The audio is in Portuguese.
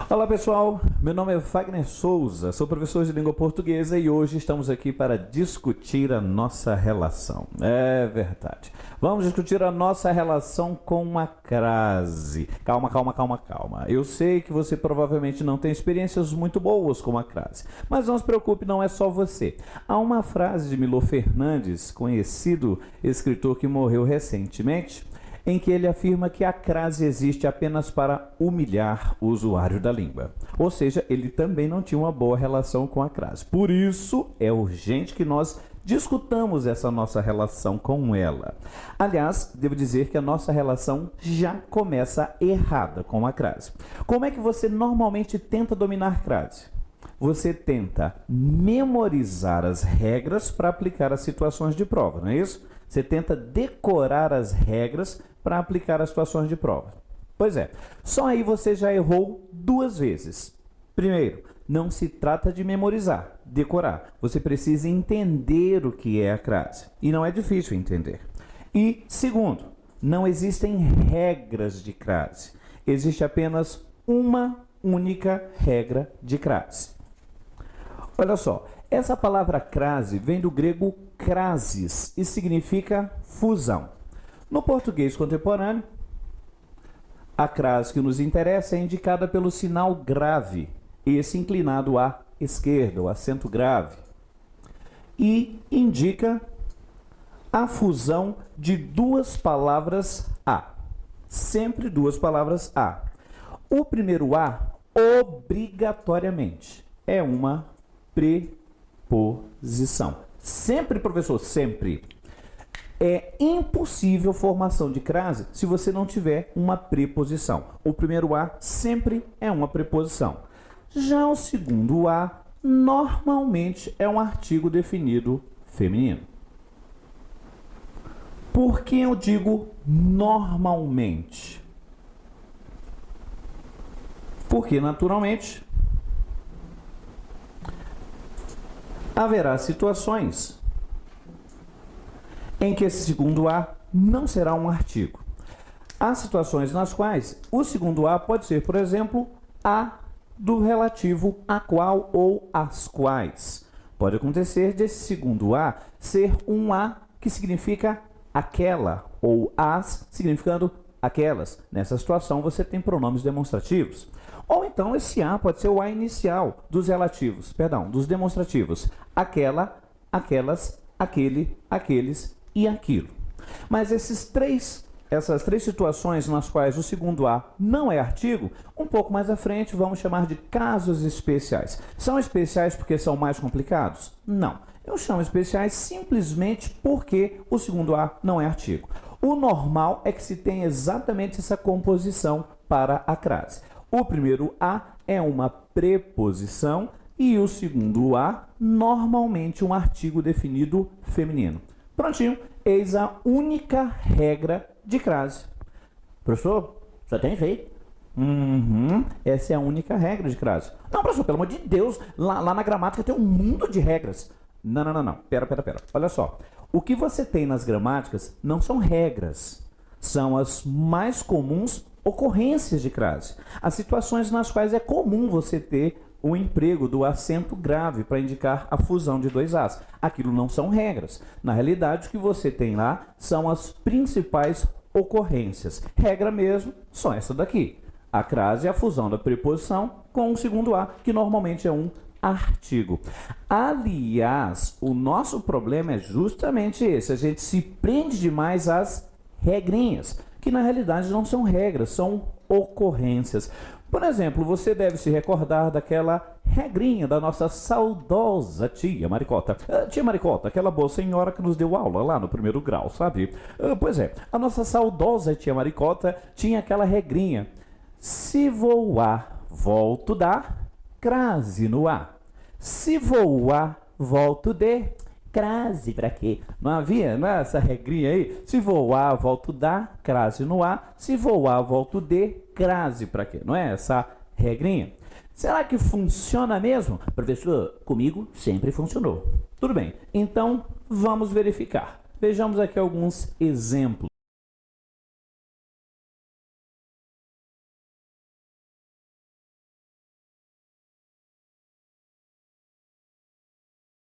Olá pessoal, meu nome é Wagner Souza, sou professor de língua portuguesa e hoje estamos aqui para discutir a nossa relação. É verdade. Vamos discutir a nossa relação com a crase. Calma. Eu sei que você provavelmente não tem experiências muito boas com a crase, mas não se preocupe, não é só você. Há uma frase de Milor Fernandes, conhecido escritor que morreu recentemente, em que ele afirma que a crase existe apenas para humilhar o usuário da língua. Ou seja, ele também não tinha uma boa relação com a crase. Por isso, é urgente que nós discutamos essa nossa relação com ela. Aliás, devo dizer que a nossa relação já começa errada com a crase. Como é que você normalmente tenta dominar a crase? Você tenta memorizar as regras para aplicar as situações de prova, não é isso? Você tenta decorar as regras para aplicar as situações de prova. Pois é, só aí você já errou duas vezes. Primeiro, não se trata de memorizar, decorar. Você precisa entender o que é a crase. E não é difícil entender. E segundo, não existem regras de crase. Existe apenas uma única regra de crase. Olha só, essa palavra crase vem do grego crasis e significa fusão. No português contemporâneo, a crase que nos interessa é indicada pelo sinal grave, esse inclinado à esquerda, o acento grave, e indica a fusão de duas palavras A, sempre duas palavras A. O primeiro A, obrigatoriamente, é uma preposição. Sempre, professor, sempre. É impossível formação de crase se você não tiver uma preposição. O primeiro A sempre é uma preposição. Já o segundo A, normalmente é um artigo definido feminino. Por que eu digo normalmente? Porque, naturalmente, haverá situações em que esse segundo A não será um artigo. Há situações nas quais o segundo A pode ser, por exemplo, a do relativo a qual ou as quais. Pode acontecer desse segundo A ser um A que significa aquela ou as significando aquelas. Nessa situação você tem pronomes demonstrativos. Ou então esse A pode ser o A inicial dos relativos, dos demonstrativos. Aquela, aquelas, aquele, aqueles e aquilo. Mas essas três situações nas quais o segundo A não é artigo, um pouco mais à frente vamos chamar de casos especiais. São especiais porque são mais complicados? Não. Eu chamo especiais simplesmente porque o segundo A não é artigo. O normal é que se tenha exatamente essa composição para a crase. O primeiro A é uma preposição e o segundo A, normalmente um artigo definido feminino. Prontinho, eis a única regra de crase. Professor, só tem feito? Essa é a única regra de crase. Não, professor, pelo amor de Deus, lá na gramática tem um mundo de regras. Não. Pera. Olha só. O que você tem nas gramáticas não são regras. São as mais comuns ocorrências de crase. As situações nas quais é comum você ter o emprego do acento grave para indicar a fusão de dois As. Aquilo não são regras. Na realidade, o que você tem lá são as principais ocorrências. Regra mesmo, só essa daqui. A crase é a fusão da preposição com o segundo A, que normalmente é um artigo. Aliás, o nosso problema é justamente esse. A gente se prende demais às regrinhas, que na realidade não são regras, são ocorrências. Por exemplo, você deve se recordar daquela regrinha da nossa saudosa tia Maricota. Tia Maricota, aquela boa senhora que nos deu aula lá no primeiro grau, sabe? Pois é, a nossa saudosa tia Maricota tinha aquela regrinha. Se voar, volto da crase no ar. Se voar, volto de crase pra quê? Não havia essa regrinha aí? Se voar, volto da crase no ar. Se voar, volto de crase pra quê? Não é essa regrinha? Será que funciona mesmo? Professor, comigo sempre funcionou. Tudo bem, então vamos verificar. Vejamos aqui alguns exemplos.